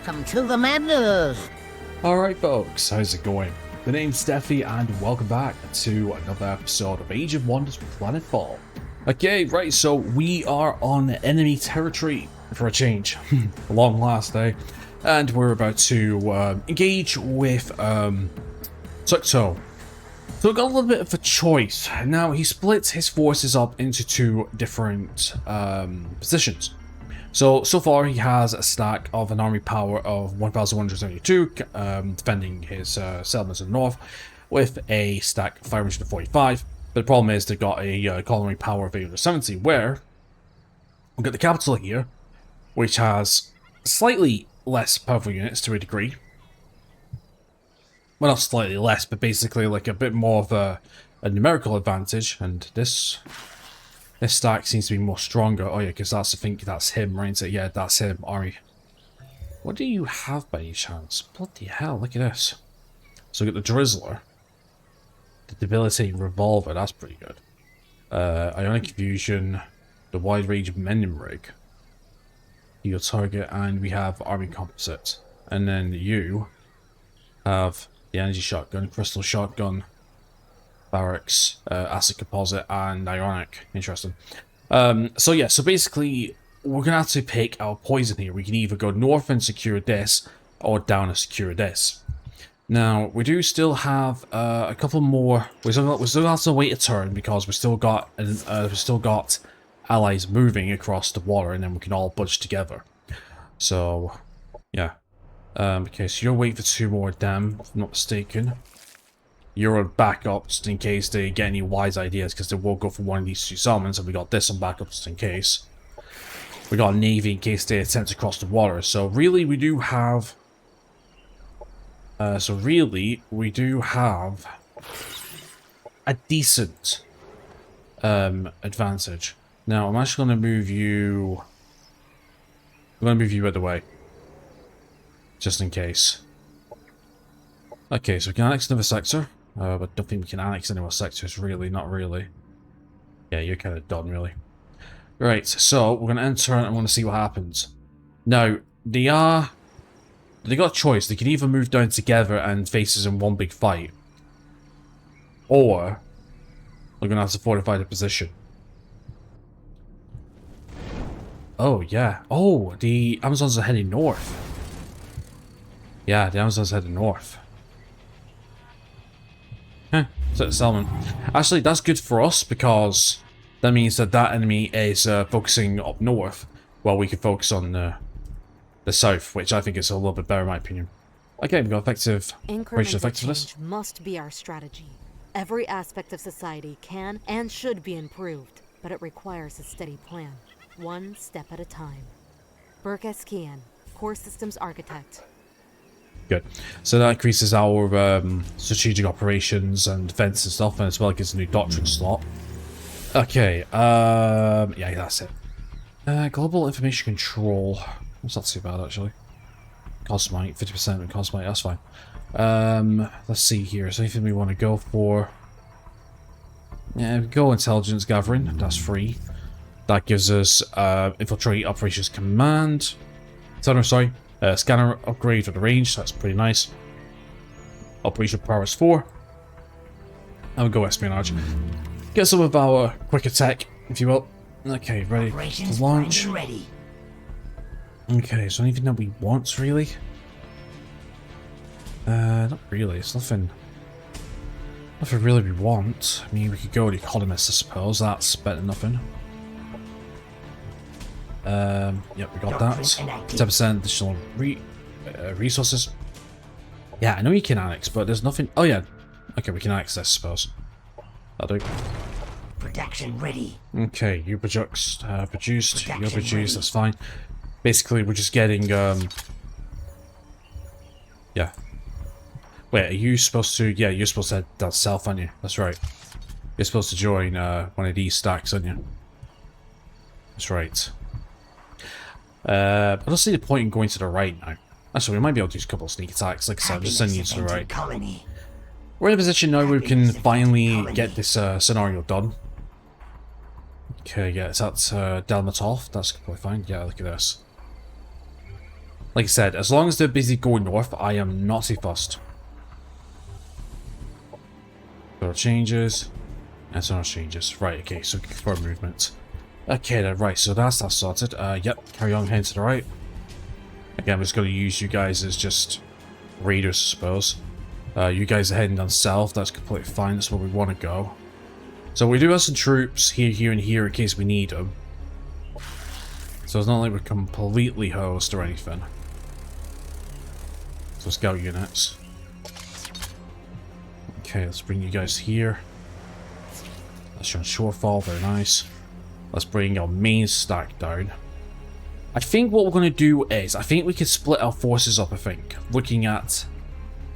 welcome to the madness. Alright folks, how's it going? The name's Steffi and welcome back to another episode of Age of Wonders with Planetfall. Okay, right, so we are on enemy territory for a change. A long last day. And we're about to engage with Kir'ko. So we've got a little bit of a choice. Now, he splits his forces up into two different positions. So far he has a stack of an army power of 1,172, defending his settlements in the north, with a stack of 545. But the problem is they've got a colony power of 870, where we've got the capital here, which has slightly less powerful units to a degree. Well, not slightly less, but basically like a bit more of a numerical advantage, and this stack seems to be more stronger. Oh yeah, because I think that's him, right? Yeah, that's him, Ari. What do you have by any chance? Bloody hell, look at this. So we got the Drizzler. The Debilitating Revolver, that's pretty good. Ionic Fusion, the Wide Range Mending Rig. Your target, and we have Army Composite. And then you have the Energy Shotgun, Crystal Shotgun, Barracks, Acid Composite, and Ionic. Interesting. So yeah, so basically, we're going to have to pick our poison here. We can either go north and secure this, or down and secure this. Now, we do still have a couple more. We still have to wait a turn, because we still got allies moving across the water, and then we can all budge together. So, yeah. Okay, so you're waiting for two more dam, if I'm not mistaken. You're on backup just in case they get any wise ideas, because they will go for one of these two summons, and we got this on backup just in case. We got a navy in case they attempt to cross the water. So really, we do have. A decent advantage. Now I'm actually going to move you. I'm going to move you out of the way, just in case. Okay, so we can annex another sector. But don't think we can annex any more sectors, really. Not really. Yeah, you're kind of done, really. Right, so we're going to enter and I'm going to see what happens. Now, they got a choice. They can either move down together and face us in one big fight, or we're going to have to fortify the position. Oh, yeah. Oh, the Amazons are heading north. Yeah, the Amazons are heading north. Huh, so settlement. Actually, that's good for us, because that means that enemy is focusing up north, while we can focus on the south, which I think is a little bit better in my opinion. Okay, we've got effective operational effectiveness. Must be our strategy. Every aspect of society can and should be improved, but it requires a steady plan, one step at a time. Burkeskian, Core Systems Architect. Good. So that increases our strategic operations and defense and stuff, and as well gives a new doctrine slot. Okay, yeah, that's it. Global information control. That's not too bad, actually. Cosmite, 50% of Cosmite, that's fine. Let's see here. Is there anything we want to go for? Yeah, we go intelligence gathering. That's free. That gives us infiltrate operations command. Scanner upgrade for the range. That's pretty nice. Operation power is 4. And we'll go espionage. Get some of our quick attack, if you will. Okay, ready to launch. Ready. Okay, so anything that we want, really? Not really. It's nothing really we want. I mean, we could go with the economist, I suppose. That's better than nothing. Yep, we got that. 10% additional resources. Yeah, I know you can annex, but there's nothing. Oh yeah, okay, we can annex this, I suppose. That'll do. Production ready. Okay, you produced. You're produced. That's fine. Basically, we're just getting. Yeah. Wait, are you supposed to? Yeah, you're supposed to head down south, aren't you? That's right. You're supposed to join one of these stacks, aren't you? That's right. I don't see the point in going to the right now. Actually, we might be able to do a couple of sneak attacks. Like I said, I'm just sending you to the right. Colony. We're in a position now where we can finally get this scenario done. Okay, yeah, it's at Dalmatov. That's completely fine. Yeah, look at this. Like I said, as long as they're busy going north, I am not too fussed. So changes. And so changes. Right, okay, so for movement. Okay then, right, so that's that sorted. Yep, carry on heading to the right. Again, I'm just going to use you guys as just raiders, I suppose. You guys are heading down south, that's completely fine, that's where we want to go. So we do have some troops here, here, and here in case we need them. So it's not like we're completely hosed or anything. So scout units. Okay, let's bring you guys here. Let's run shortfall, very nice. Let's bring our main stack down. I think what we're going to do is, I think we could split our forces up, I think. Looking at...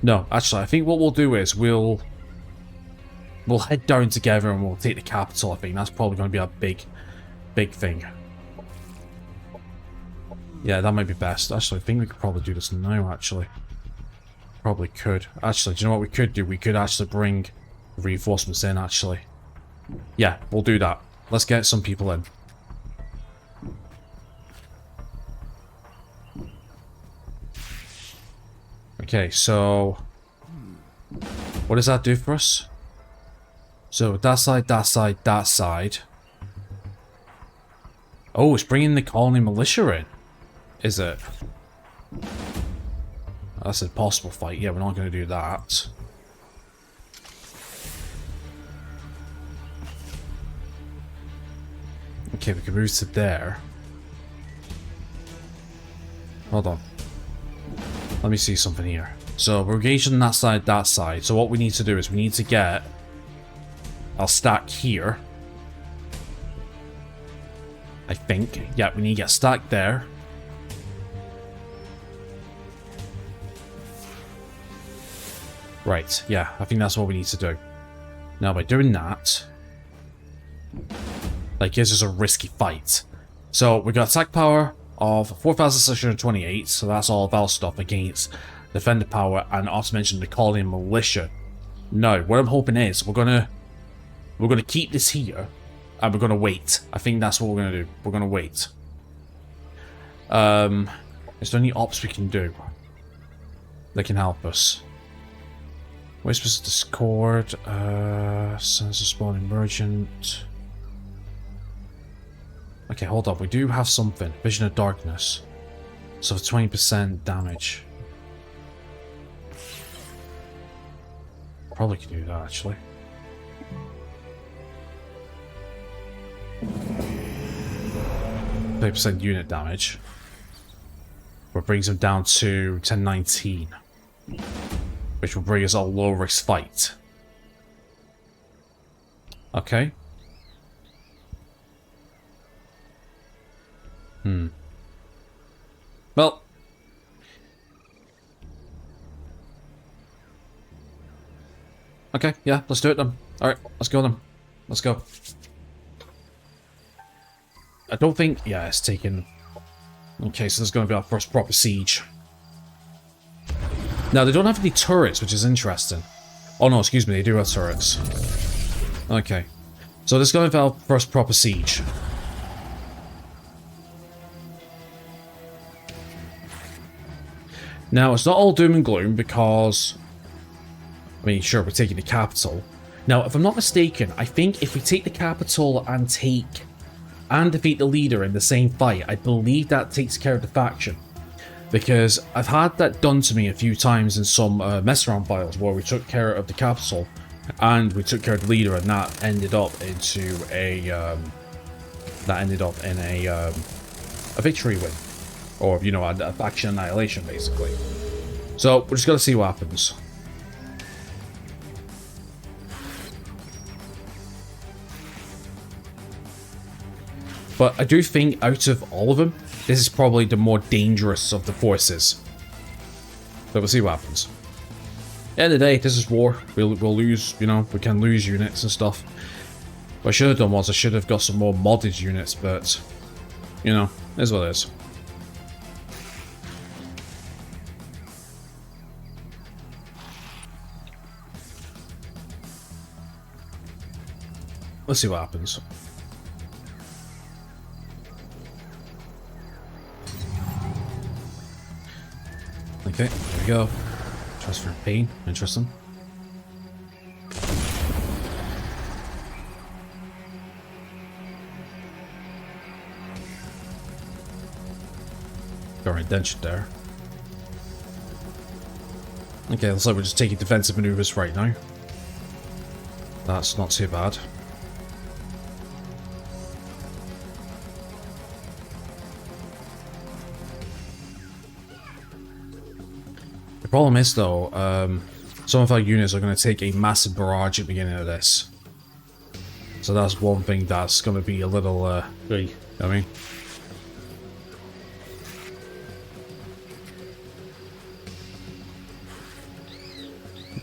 No, actually, I think what we'll do is we'll head down together and we'll take the capital, I think. That's probably going to be a big thing. Yeah, that might be best. Actually, I think we could probably do this now, actually. Probably could. Actually, do you know what we could do? We could actually bring reinforcements in, actually. Yeah, we'll do that. Let's get some people in. Okay, so... what does that do for us? So, that side, that side, that side. Oh, it's bringing the colony militia in. Is it? That's an impossible fight. Yeah, we're not going to do that. Okay, we can move to there. Hold on. Let me see something here. So we're engaged on that side, that side. So what we need to do is we need to get our stack here. I think. Yeah, we need to get stacked there. Right, yeah, I think that's what we need to do. Now by doing that, like, this is a risky fight. So we got attack power of 4,628, so that's all of our stuff against defender power, and also mentioned the colony militia. Now, what I'm hoping is we're gonna keep this here, and we're gonna wait. I think that's what we're gonna do. We're gonna wait. Is there any ops we can do that can help us? Whispers of Discord, Sense of Spawning Merchant. Okay, hold up. We do have something. Vision of Darkness. So 20% damage. Probably can do that, actually. 30% unit damage. What brings him down to 1019. Which will bring us a low risk fight. Okay. Well. Okay, yeah, let's do it then. Alright, let's go then. Let's go. I don't think... yeah, it's taken... okay, so this is going to be our first proper siege. Now, they don't have any turrets, which is interesting. Oh no, excuse me, they do have turrets. Okay. So this is going to be our first proper siege. Now, it's not all doom and gloom because... I mean, sure, we're taking the capital. Now, if I'm not mistaken, I think if we take the capital and defeat the leader in the same fight, I believe that takes care of the faction. Because I've had that done to me a few times in some mess around files where we took care of the capital and we took care of the leader, and that ended up into a a victory win, or you know, a faction annihilation basically. So we're just gonna see what happens. But I do think out of all of them, this is probably the more dangerous of the forces. But we'll see what happens. At the end of the day, this is war. We'll lose, you know, we can lose units and stuff. What I should have done was I should have got some more modded units, but, you know, it is what it is. Let's see what happens. Okay, there we go. Transfer pain. Interesting. Got an indention there. Okay, looks like we're just taking defensive maneuvers right now. That's not too bad. The problem is, though, some of our units are going to take a massive barrage at the beginning of this. So that's one thing that's going to be a little, I mean...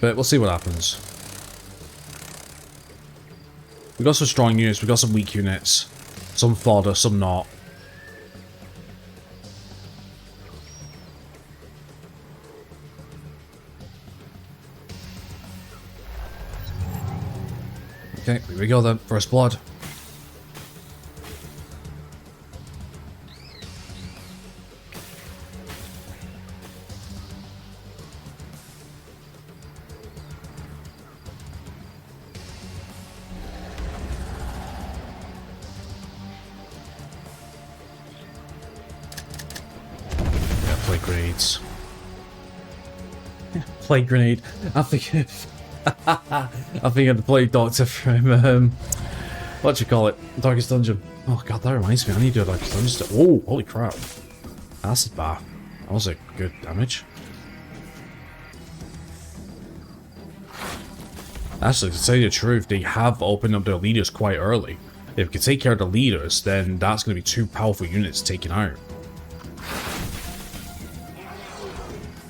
But we'll see what happens. We've got some strong units, we've got some weak units. Some fodder, some not. Okay, here we go then. First blood. Plague grenades. Plague grenade. I think I think of the plague doctor from what do you call it? Darkest Dungeon. Oh god, that reminds me. I need to do a Darkest Dungeon. Oh, holy crap! Acid bath. That was a good damage. Actually, to tell you the truth, they have opened up their leaders quite early. If we can take care of the leaders, then that's going to be two powerful units taken out.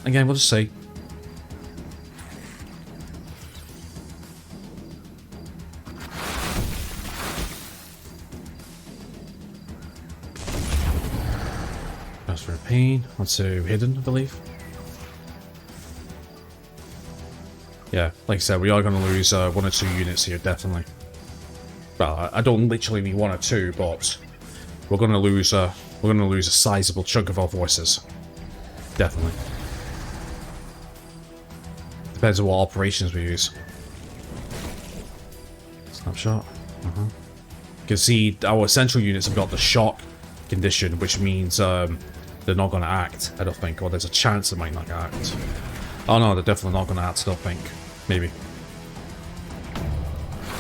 Again, we'll just say. Transfer of pain. Onto hidden, I believe. Yeah, like I said, we are going to lose 1 or 2 units here, definitely. Well, I don't literally mean 1 or 2, but we're going to lose a sizable chunk of our forces. Definitely. Depends on what operations we use. Snapshot. You can see our central units have got the shock condition, which means they're not going to act, I don't think. Or there's a chance they might not act. Oh no, they're definitely not going to act, I don't think. Maybe.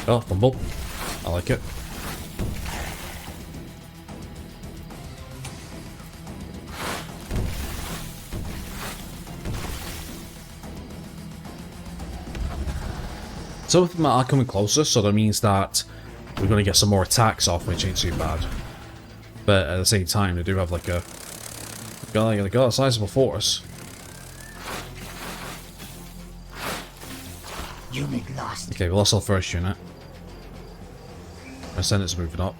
Oh, fumble. I like it. Some of them are coming closer, so that means that we're going to get some more attacks off, which ain't too bad. But at the same time, they do have like a... They got a sizable force. Unit lost. Okay, we lost our first unit. Our Senate's moving up.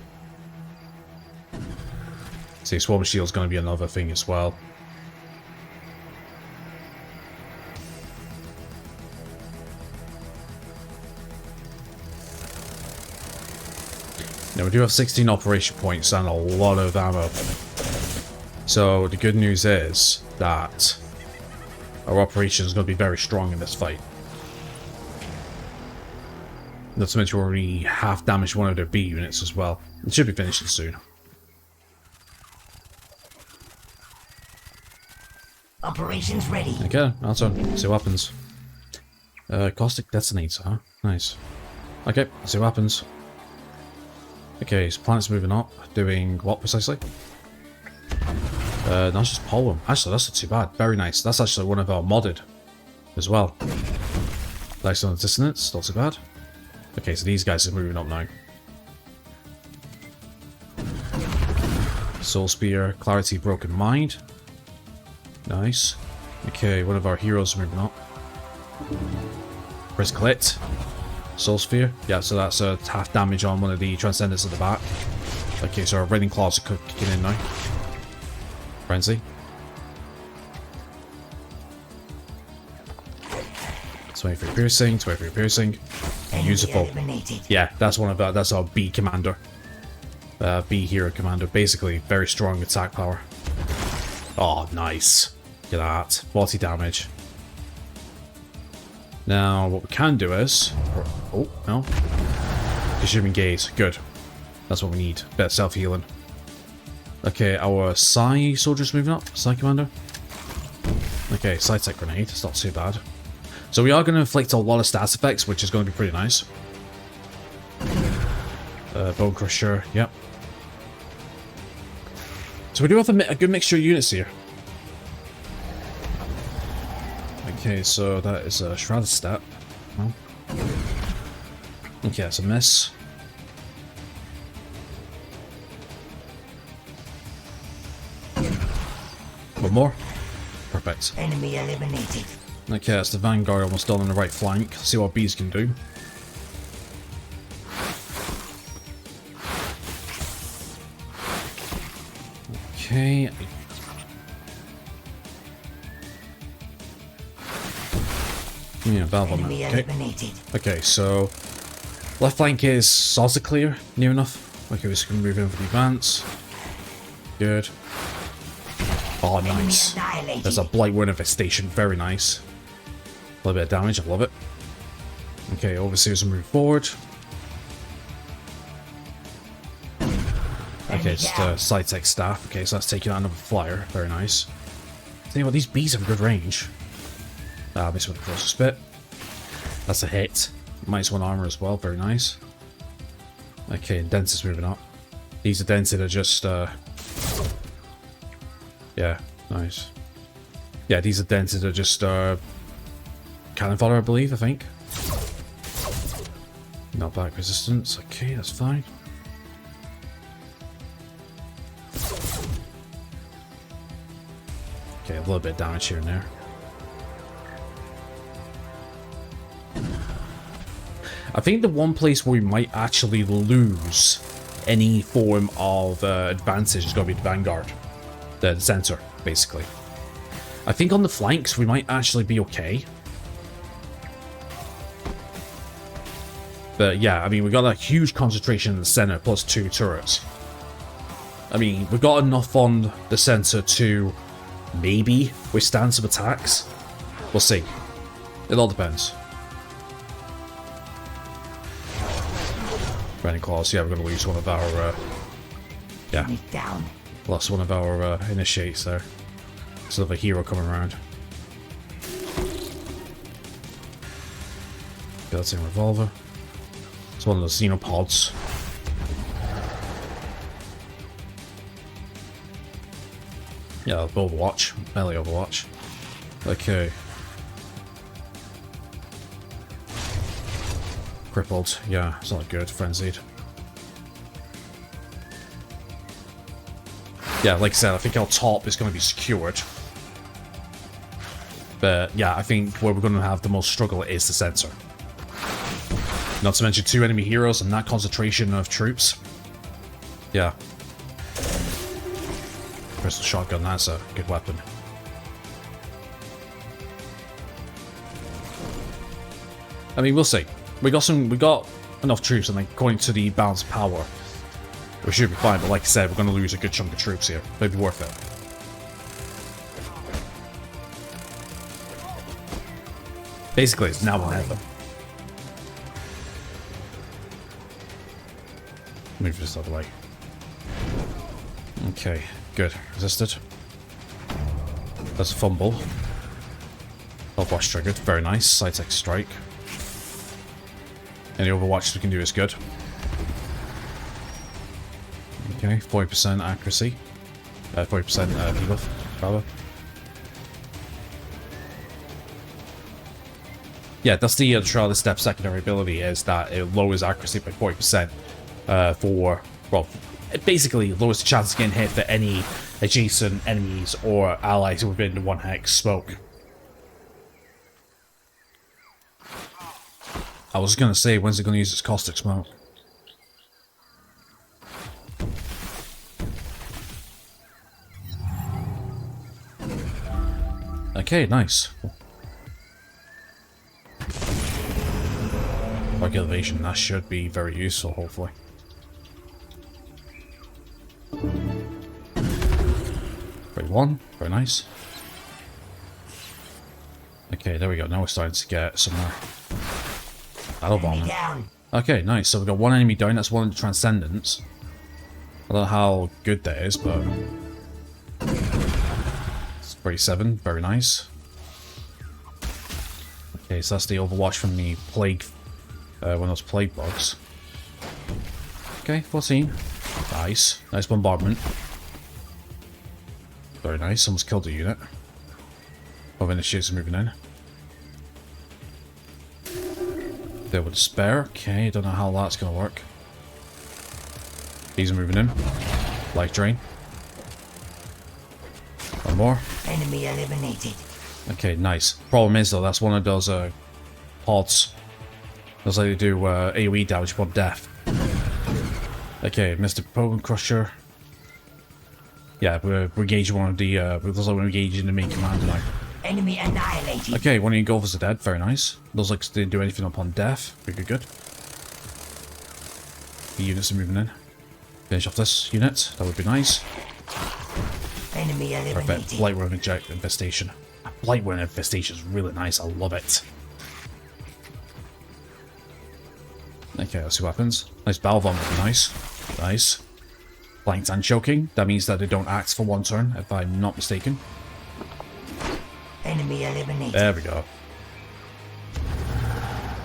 See, Swarm Shield's going to be another thing as well. Now, we do have 16 operation points and a lot of ammo. So, the good news is that our operation is going to be very strong in this fight. Not to mention we already half damaged one of their B units as well. It should be finishing soon. Operations ready. Okay, that's on. See what happens. Caustic detonator, huh? Nice. Okay, see what happens. Okay, so planet's moving up. Doing what precisely? That's just pollen. Actually, that's not too bad. Very nice. That's actually one of our modded as well. Nice on the dissonance. Not too bad. Okay, so these guys are moving up now. Soul Spear, Clarity, Broken Mind. Nice. Okay, one of our heroes are moving up. Press Clit. Soul Sphere. Yeah, so that's half damage on one of the Transcendents at the back. Okay, so our Raiding Claws are kicking in now. Frenzy. .23 piercing, 23 piercing. Useful. Yeah, that's one of our, that's our B commander. B hero commander. Basically, very strong attack power. Oh, nice. Look at that. 40 damage. Now, what we can do is... Oh, no. Consuming gaze. Good. That's what we need. Better self-healing. Okay, our Psi soldier's moving up. Psi commander. Okay, Psi tech grenade. It's not too bad. So we are going to inflict a lot of stats effects, which is going to be pretty nice. Bone Crusher. Yep. So we do have a good mixture of units here. Okay, so that is a Shrouded Step. Oh. Okay, that's a miss. One more. Perfect. Enemy eliminated. Okay, that's the Vanguard almost done on the right flank. Let's see what bees can do. Okay. Yeah, valve on that. Okay. Okay, so left flank is sort of clear, near enough. Okay, we're just gonna move in for the advance. Good. Oh, nice. There's a Blight Wind Infestation, very nice. A little bit of damage, I love it. Okay, Overseers will move forward. Okay, just side tech staff. Okay, so that's taking out another flyer, very nice. Tell you what, these bees have good range. Ah, this with the closest bit. That's a hit. -1 armor as well, very nice. Okay, and Dents is moving up. These are dented are just, yeah, nice. Yeah, these are dented are just, cannon fodder, I believe, I think. Not back resistance, okay, that's fine. Okay, a little bit of damage here and there. I think the one place where we might actually lose any form of advantage is going to be the Vanguard. The center, basically. I think on the flanks we might actually be okay. But yeah, I mean, we got a huge concentration in the center, plus 2 turrets. I mean, we've got enough on the center to maybe withstand some attacks. We'll see. It all depends. Running claws, yeah, we're going to lose one of our, yeah, lost one of our initiates there. Sort of a hero coming around. Built-in revolver. It's one of those xenopods. Yeah, Overwatch. Melee Overwatch. Okay. Crippled. Yeah, it's not good. Frenzied. Yeah, like I said, I think our top is going to be secured. But yeah, I think where we're going to have the most struggle is the center. Not to mention 2 enemy heroes and that concentration of troops. Yeah. Pistol shotgun, that's a good weapon. I mean, we'll see. We got enough troops, and according to the balance of power, we should be fine. But like I said, we're going to lose a good chunk of troops here. But it'd be worth it. Basically, it's now or never. Move this out of the way. Okay, good. Resisted. That's a fumble. Overwatch triggered. Very nice. Side-tech strike. Any Overwatch we can do is good. Okay, 40% accuracy. 40% debuff, rather. Yeah, that's the Shrouded Step secondary ability, is that it lowers accuracy by 40% for, well, it basically lowers the chance of getting hit for any adjacent enemies or allies within the 1 hex smoke. I was going to say, when's it going to use its caustic smoke? Okay, nice. Like elevation, that should be very useful, hopefully. Very nice. Okay, there we go. Now we're starting to get somewhere. Battle Enemy bomb. down. Okay, nice. So we've got one enemy down. That's one of the Transcendents. I don't know how good that is, but... It's 37. Very nice. Okay, so that's the Overwatch from the Plague... one of those Plague bugs. Okay, 14. Nice. Nice bombardment. Very nice. Almost killed the unit. Oh, initiates moving in. There with despair. Okay, don't know how that's going to work. These are moving in. Light drain. One more. Enemy eliminated. Okay, nice. Problem is though, that's one of those pods. Looks like they do AoE damage upon death. Okay, Mr. Bone Crusher. Yeah, we're engaging one of the looks like we're engaging the main commander now. Enemy annihilated. Okay, one of your golfers are dead, very nice. Looks like they didn't do anything upon death. Good, good. The units are moving in. Finish off this unit, that would be nice. Enemy Perfect. eliminated. Blightworm infestation. Blightworm infestation is really nice, I love it. Okay, let's see what happens. Nice battle bomb would be nice. Nice. Flanked and choking. That means that they don't act for one turn, if I'm not mistaken. Enemy eliminated. There we go.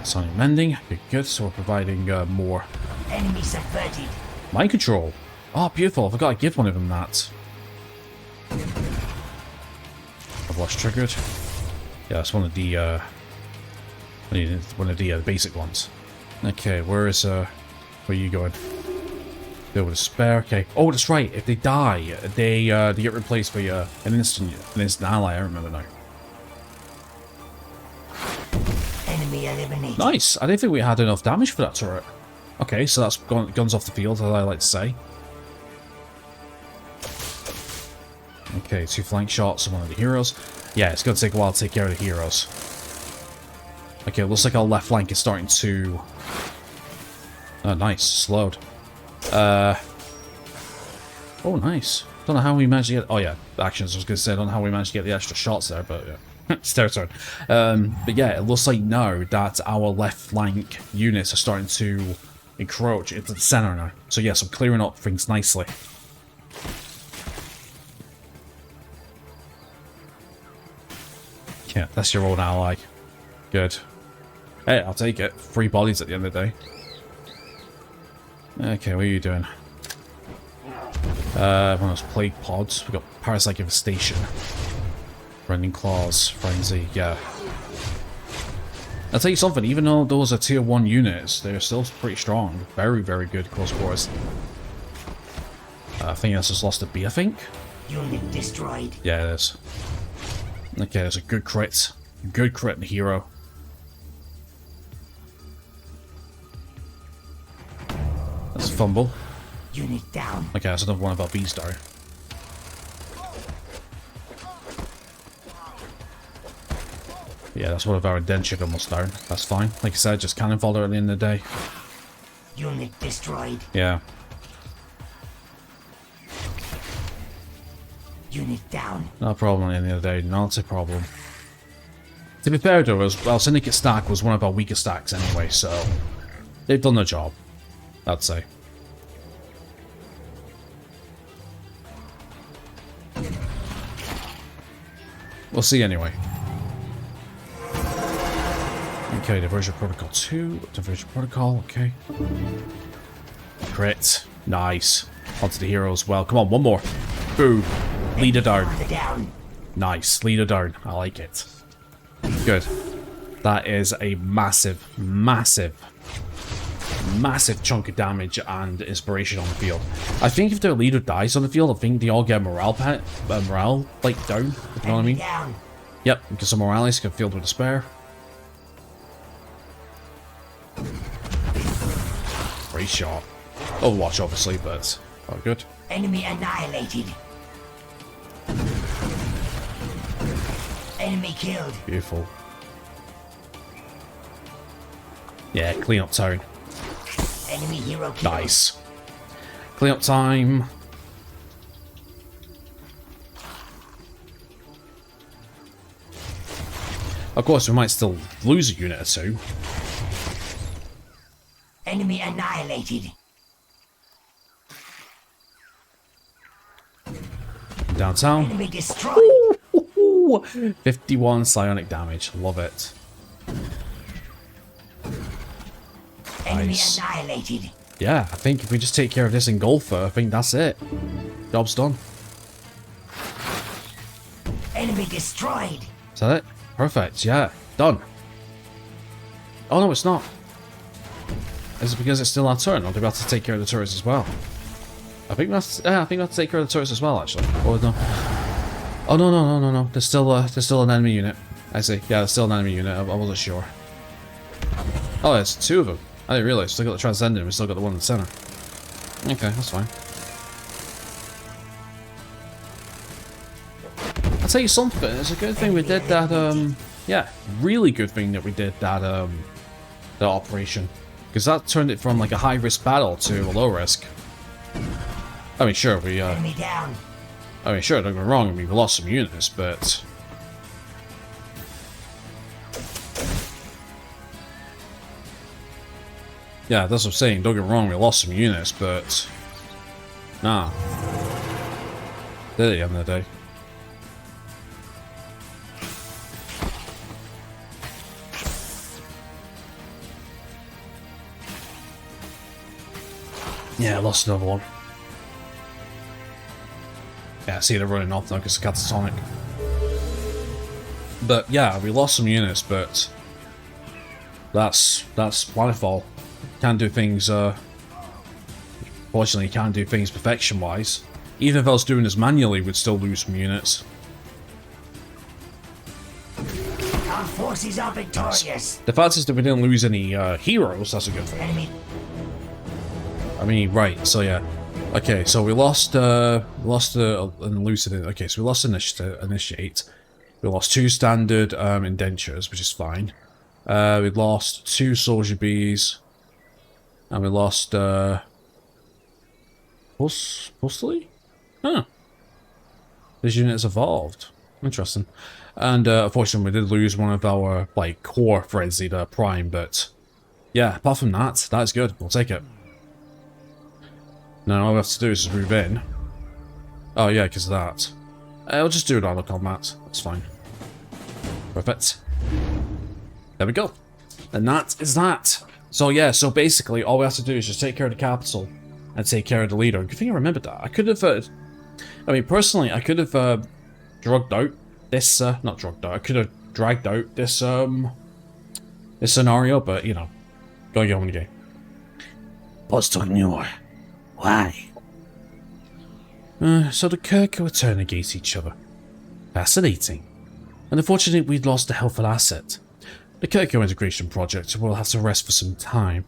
Sonic mending. Good, good. So we're providing more Enemy subverted. mind control. Oh, beautiful. I forgot to give one of them that. Overwatch triggered. Yeah, that's one of the basic ones. Okay, where are you going? There with a spare. Okay. Oh, that's right. If they die, they get replaced by an instant ally. I remember now. Enemy eliminated. Nice. I didn't think we had enough damage for that turret. Okay, so that's guns off the field, as I like to say. Okay, 2 flank shots on one of the heroes. Yeah, it's going to take a while to take care of the heroes. Okay, it looks like our left flank is starting to... Oh, nice. Slowed. Oh, nice. Don't know how we managed to get... Oh, yeah. Actions, I was going to say. I don't know how we managed to get the extra shots there, but yeah. It's their turn. But yeah, it looks like now that our left flank units are starting to encroach into the center now. So yes, I'm clearing up things nicely. Yeah, that's your own ally. Good. Hey, I'll take it. 3 bodies at the end of the day. Okay, what are you doing? One of those plague pods. We've got parasite infestation. Rending claws, frenzy, yeah. I'll tell you something, even though those are tier 1 units, they're still pretty strong. Very, very good close quarters. I think that's just lost a B, I think. Unit destroyed. Yeah, it is. Okay, there's a good crit. Good crit in the hero. That's a fumble. Unit down. Okay, that's another one of our B's down. Yeah, that's one of our indentured almost down. That's fine. Like I said, just cannon fodder at the end of the day. Unit destroyed. Yeah. Unit down. No problem at the end of the day. Not a problem. To be fair though, well, Syndicate stack was one of our weaker stacks anyway, so they've done their job, I'd say. We'll see anyway. Okay, Diversion Protocol 2. Diversion Protocol, okay. Crit. Nice. Onto the hero as well. Come on, one more. Boom. Leader down. Nice. Leader down. I like it. Good. That is a massive, massive, massive chunk of damage and inspiration on the field. I think if their leader dies on the field, I think they all get morale like down. You know what I mean? Yep, because some morales get filled with despair. Great shot. Overwatch, obviously, but oh, good. Enemy annihilated. Enemy killed. Beautiful. Yeah, clean up town. Enemy hero killed. Nice. Clean up time. Of course, we might still lose a unit or two. Enemy annihilated. Downtown. Enemy destroyed. Ooh, 51 psionic damage. Love it. Enemy Nice. annihilated. Yeah, I think if we just take care of this engulfer, I think that's it. Job's done. Enemy destroyed. Is that it? Perfect, yeah. Done. Oh no, it's not. Is it because it's still our turn, or do we have to take care of the turrets as well? I think that's I think we have to take care of the turrets as well, actually. Oh no. Oh no. There's still an enemy unit. I see. Yeah, there's still an enemy unit. I wasn't sure. Oh, there's two of them. I didn't realize. We still got the Transcendent, we still got the one in the center. Okay, that's fine. I'll tell you something, it's a good thing we did that, yeah, really good thing that we did that, that operation. Because that turned it from, like, a high-risk battle to a low-risk. I mean, sure, we, Enemy down. I mean, sure, don't get me wrong, I mean, we lost some units, but... Yeah, that's what I'm saying, don't get me wrong, we lost some units, but... Nah. Did it at the end of the day. Yeah, I lost another one. Yeah, I see they're running off now because it's catatonic. But yeah, we lost some units, but that's Planetfall. Can't do things. Fortunately, can't do things perfection-wise. Even if I was doing this manually, we'd still lose some units. Our forces are victorious. The fact is that we didn't lose any heroes. That's a good thing. Enemy. I mean, right, so yeah. Okay, so we lost an elucidate. Okay, so we lost initiate. We lost 2 standard indentures, which is fine. We lost 2 soldier bees. And we lost Postally? Huh. This unit has evolved. Interesting. And unfortunately we did lose one of our like core frenzied prime, but yeah, apart from that, that's good. We'll take it. Now all we have to do is just move in. Oh yeah, because of that. I'll just do it on the combat. That's fine. Perfect. There we go. And that is that. So yeah, so basically all we have to do is just take care of the capital and take care of the leader. Good thing I remembered that. I could have, I mean personally, I could have drugged out this, not drugged out, I could have dragged out this, this scenario, but you know, gotta get on with the game. Postonnure. Why? So the Kir'ko turn against each other. Fascinating. And unfortunately, we'd lost a helpful asset. The Kir'ko integration project will have to rest for some time.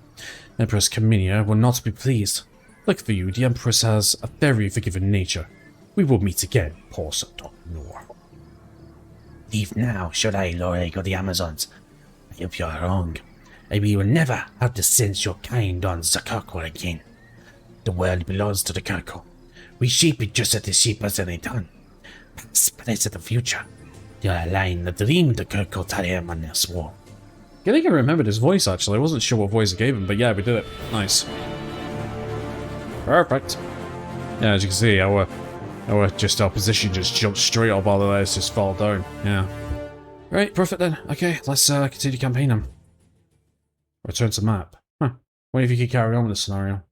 Empress Kaminia will not be pleased. Like for you, the Empress has a very forgiving nature. We will meet again, Postonnure. Leave now, should I, Loreg of the Amazons? I hope you are wrong. And we will never have to sense your kind on Zakako again. The world belongs to the Kir'ko. We shape it just as the shapers and they done. Past, present, and future. They are aligned the dream the Kir'ko Tariam on their swore. I think I remembered his voice actually. I wasn't sure what voice I gave him, but yeah, we did it. Nice. Perfect. Yeah, as you can see, our position just jumped straight up, all the layers just fall down. Yeah. Right, perfect then. Okay, let's continue campaigning. Return to map. Huh. What if you could carry on with this scenario?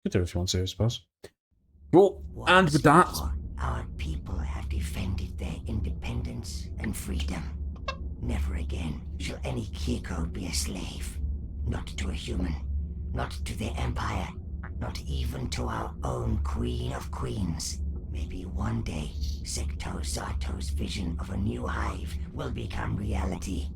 Could do it if you want to, I suppose. Cool. And with that, Our people have defended their independence and freedom. Never again shall any Kir'ko be a slave. Not to a human. Not to the Empire. Not even to our own Queen of Queens. Maybe one day, Secto Zato's vision of a new hive will become reality.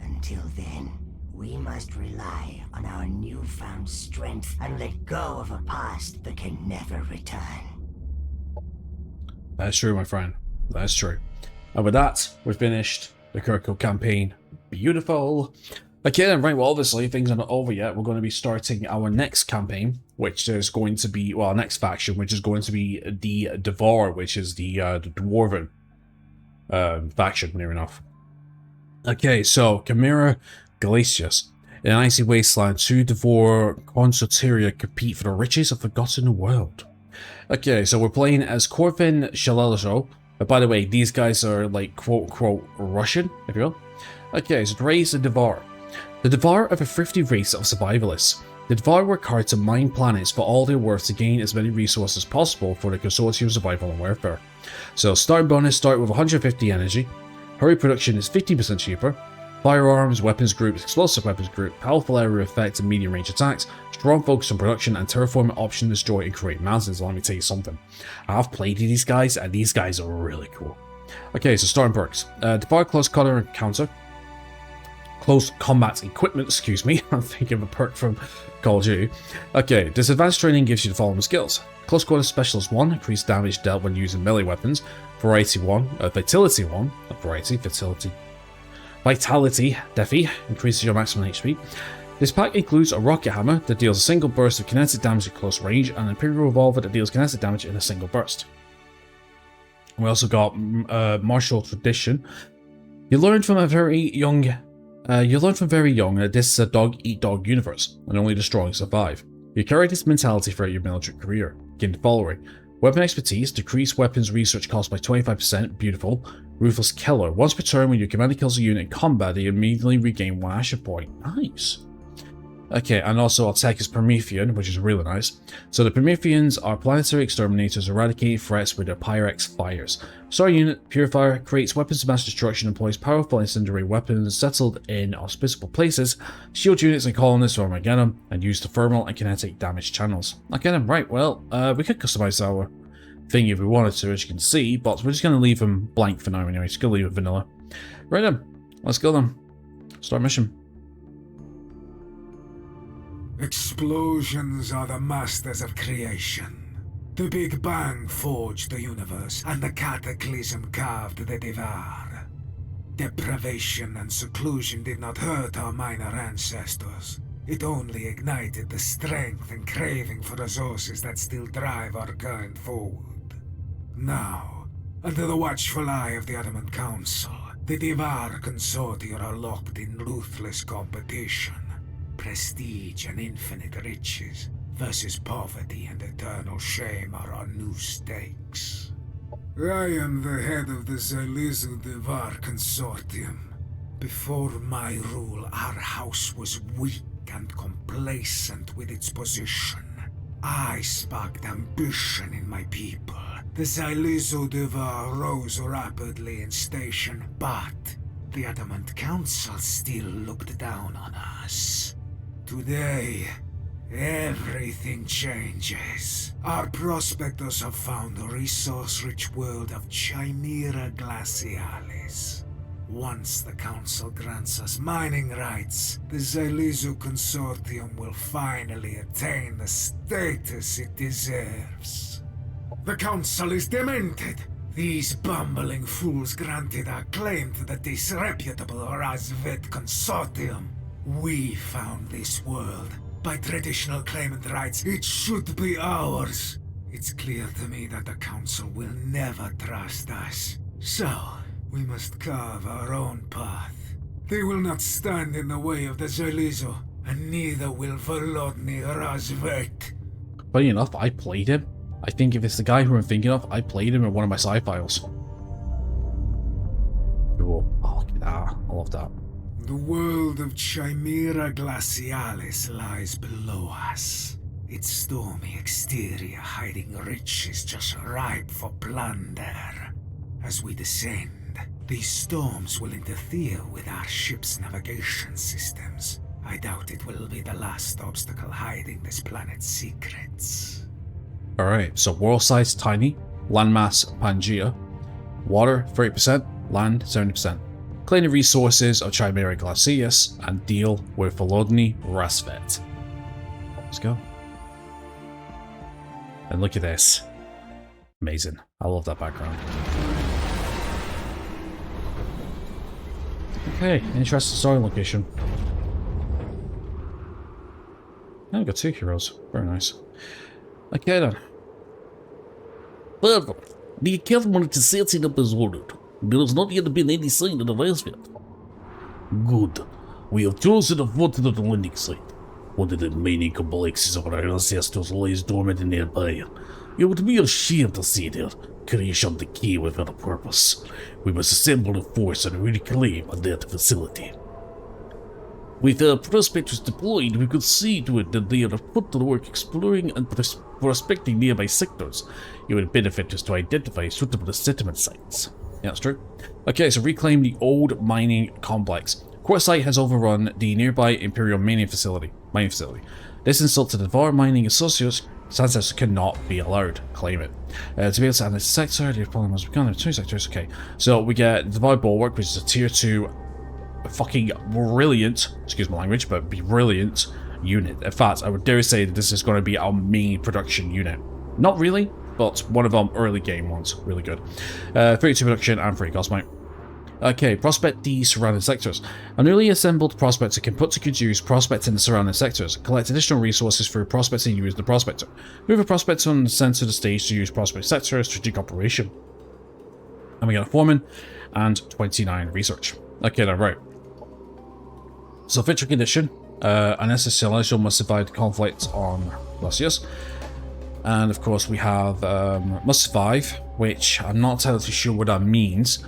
Until then, we must rely on our newfound strength and let go of a past that can never return. that's true, my friend. That's true. And with that, we've finished the Kir'ko campaign. Beautiful. Okay then, right, well obviously things are not over yet. We're going to be starting our next campaign, which is going to be, well, our next faction, which is going to be the Devour, which is the Dwarven faction, near enough. Okay, so Chimera Glacius. In an icy wasteland, two Devore consortia compete for the riches of the forgotten world. Okay, so we're playing as Corvin Shalalazo. But by the way, these guys are like quote-unquote Russian, if you will. Okay, so the race the Devar. The Devar are a thrifty race of survivalists. The Devar work hard to mine planets for all their worth to gain as many resources as possible for the consortium survival and welfare. So start bonus start with 150 energy. Hurry production is 15% cheaper. Firearms, weapons groups, explosive weapons group, powerful area effect and medium range attacks, strong focus on production, and terraforming option destroy and create mountains. Let me tell you something. I've played these guys, and these guys are really cool. Okay, so starting perks. Devar close color encounter. Close combat equipment, excuse me. I'm thinking of a perk from Call of Duty. Okay, disadvanced training gives you the following skills. Close quarter specialist 1, increased damage dealt when using melee weapons. Variety 1, vitality 1, Vitality, Defi, increases your maximum HP. This pack includes a rocket hammer that deals a single burst of kinetic damage at close range, and an Imperial revolver that deals kinetic damage in a single burst. We also got martial tradition. You learn from very young that this is a dog-eat-dog universe, and only the strong survive. You carry this mentality throughout your military career. Gain the following. Weapon expertise, decrease weapons research cost by 25%, beautiful. Ruthless Killer, once per turn when your commander kills a unit in combat, they immediately regain 1 action point. Nice. Okay, and also our tech is Promethean, which is really nice. So the Prometheans are planetary exterminators eradicating threats with their Pyrex fires. Star unit, Purifier, creates weapons of mass destruction, employs powerful incendiary weapons settled in auspicious places, shield units and colonists from Armageddon, and use the thermal and kinetic damage channels. Okay then, right, well, we could customize our thing if we wanted to, as you can see, but we're just going to leave them blank for now anyway, just going to leave it vanilla. Right then, let's go then. Start mission. Explosions are the masters of creation. The Big Bang forged the universe, and the Cataclysm carved the Devar. Deprivation and seclusion did not hurt our minor ancestors. It only ignited the strength and craving for resources that still drive our kind forward. Now, under the watchful eye of the Adamant Council, the Devar Consortia are locked in ruthless competition. Prestige and infinite riches versus poverty and eternal shame are our new stakes. I am the head of the Civilisation Devar Consortium. Before my rule, our house was weak and complacent with its position. I sparked ambition in my people. The Civilisation Devar rose rapidly in station, but the Adamant Council still looked down on us. Today, everything changes. Our prospectors have found the resource-rich world of Chimera Glacialis. Once the Council grants us mining rights, the Civilisation Consortium will finally attain the status it deserves. The Council is demented! These bumbling fools granted our claim to the disreputable Razvet Consortium. We found this world. By traditional claimant rights, it should be ours. It's clear to me that the Council will never trust us. So, we must carve our own path. They will not stand in the way of the Civilisation, and neither will Volodny Razvet. Funny enough, I played him. I think if it's the guy who I'm thinking of, I played him in one of my sci-files. Cool. Oh, look at that. I love that. The world of Chimera Glacialis lies below us. Its stormy exterior hiding riches just ripe for plunder. As we descend, these storms will interfere with our ship's navigation systems. I doubt it will be the last obstacle hiding this planet's secrets. Alright, so world size tiny, landmass Pangea, water 30%, land 70%. Claim the resources of Chimera Glacius and deal with Volodny Razvet. Let's go. And look at this. Amazing. I love that background. Okay, interesting story location. Now we've got 2 heroes. Very nice. Okay then. Further, the encampment is setting up as ordered. There has not yet been any sign of the Razvet. Good. We have chosen a foot to the landing site. One of the many complexes of our ancestors lies dormant in the Empire. It would be a shame to see their creation decay without a purpose. We must assemble a force and reclaim that facility. With our prospectors deployed, we could see to it that they are put to work exploring and prospecting nearby sectors. It would benefit us to identify suitable settlement sites. Yeah, that's true. Okay, so reclaim the old mining complex. Quartzite has overrun the nearby Imperial mining facility. This insult to the Devar mining associates cannot be allowed. Claim it. To be able to analyze the sector, the problem has begun in 2 sectors. Okay, so we get the Devar Bulwark, which is a tier 2 fucking brilliant, excuse my language, but brilliant unit. In fact, I would dare say that this is going to be our main production unit. Not really, but one of our early game ones. Really good. 32 production and 3 cost, mate. Okay, prospect the surrounding sectors. A newly assembled prospector can put to good use prospecting the surrounding sectors. Collect additional resources through prospecting and use the prospector. Move a prospector on the center of the stage to use prospect sector strategic operation. And we got a foreman and 29 research. Okay, then, right. So, feature condition. Unnecessary must survive conflict on Glacius. And of course, we have must survive, which I'm not entirely sure what that means.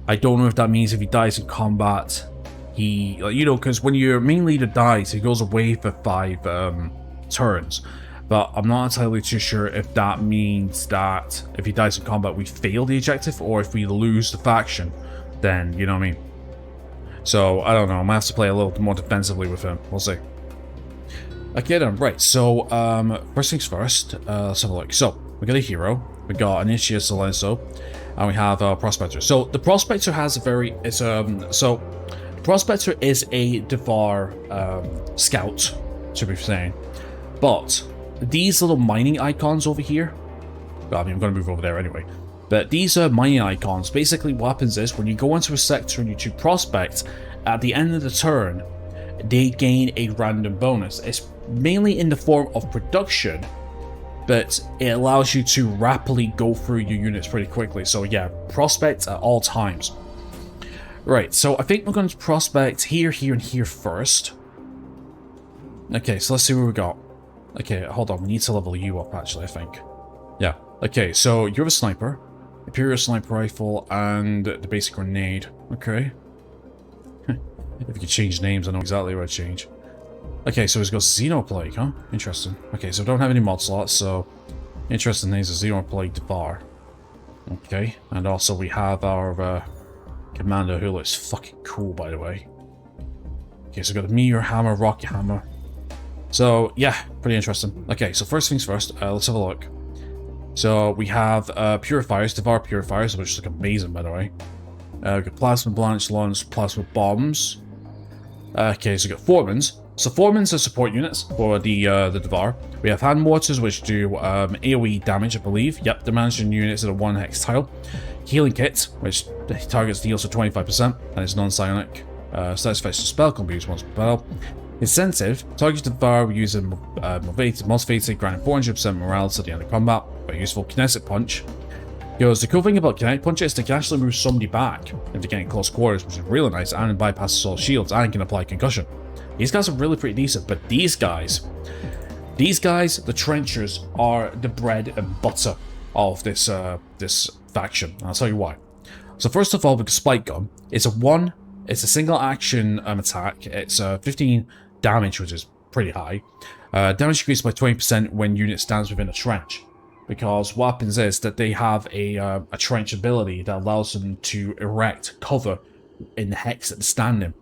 I don't know if that means if he dies in combat, he, you know, because when your main leader dies, he goes away for 5 turns. But I'm not entirely too sure if that means that if he dies in combat, we fail the objective, or if we lose the faction, then, you know what I mean? So, I don't know, I might have to play a little more defensively with him. We'll see. Okay then, right, so, first things first, let's have a look. So, we got a hero, we got an Initiate Silencio, and we have a Prospector. So, the Prospector has a very, so, the Prospector is a Devar, scout, to be saying, but these little mining icons over here, well, I mean, I'm going to move over there anyway, but these are mining icons. Basically, what happens is, when you go into a sector and you do prospect, at the end of the turn, they gain a random bonus. It's mainly in the form of production, but it allows you to rapidly go through your units pretty quickly. So yeah, prospect at all times. Right, so I think we're going to prospect here, here, and here first. Okay, so let's see what we got. Okay, hold on, we need to level you up actually, I think. Yeah, okay, so you're a sniper. Imperial sniper rifle and the basic grenade. Okay. If you could change names, I know exactly what I'd change. Okay, so he's got Xenoplague, huh? Interesting. Okay, so we don't have any mod slots, so interesting names is Xenoplague Devar. Okay, and also we have our commander who looks fucking cool, by the way. Okay, so we've got the Meteor Hammer, Rocket Hammer. So, yeah, pretty interesting. Okay, so first things first, let's have a look. So we have Purifiers, Devar Purifiers, which look amazing, by the way. We've got Plasma Blanch Launch, Plasma Bombs. Okay, so we've got Foremans. So Foremans are support units for the Devar. We have Hand Mortars, which do AoE damage, I believe. Yep, the managing units at a 1 hex tile. Healing Kit, which targets deals for 25%, and it's non-psionic. Satisfies the spell can be used once per battle. Incentive, target Devar using motivated, granting 400% morale at the end of combat. Very useful. Kinetic Punch. Because the cool thing about Kinetic Punch is they can actually move somebody back if they're getting close quarters, which is really nice, and bypasses all shields, and can apply concussion. These guys are really pretty decent, but these guys, the Trenchers, are the bread and butter of this this faction. And I'll tell you why. So first of all, with the Spike Gun, it's a single action attack. It's 15 damage, which is pretty high. Damage increased by 20% when unit stands within a trench. Because what happens is that they have a trench ability that allows them to erect cover in the hex that they're standing.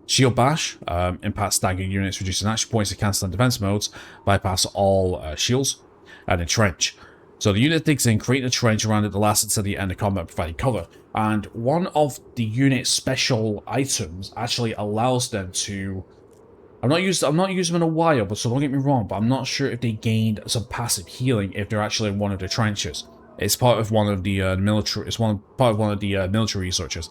Shield Bash impacts staggered units, reducing action points to cancel and defense modes, bypass all shields, and entrench. So the unit digs in, create a trench around it that lasts until the end of combat, providing cover. And one of the unit's special items actually allows them to... I'm not using them in a while, but so don't get me wrong, but I'm not sure if they gained some passive healing if they're actually in one of the trenches. It's part of one of the military. It's part of one of the military researchers.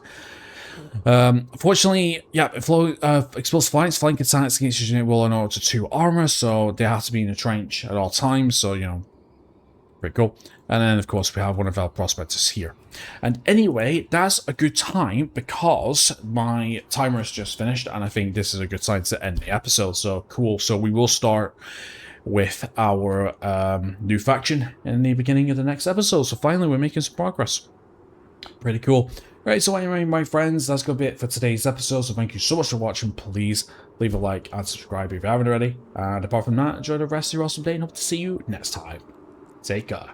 Fortunately, yeah, explosive flank attacks against your unit will in order to 2 armor, so they have to be in a trench at all times. So you know, Pretty cool. And then, of course, we have one of our prospectors here. And anyway, that's a good time because my timer has just finished, and I think this is a good time to end the episode. So cool. So we will start with our new faction in the beginning of the next episode. So finally, we're making some progress. Pretty cool. Right, so anyway, my friends, that's going to be it for today's episode. So thank you so much for watching. Please leave a like and subscribe if you haven't already. And apart from that, enjoy the rest of your awesome day and hope to see you next time. Take care.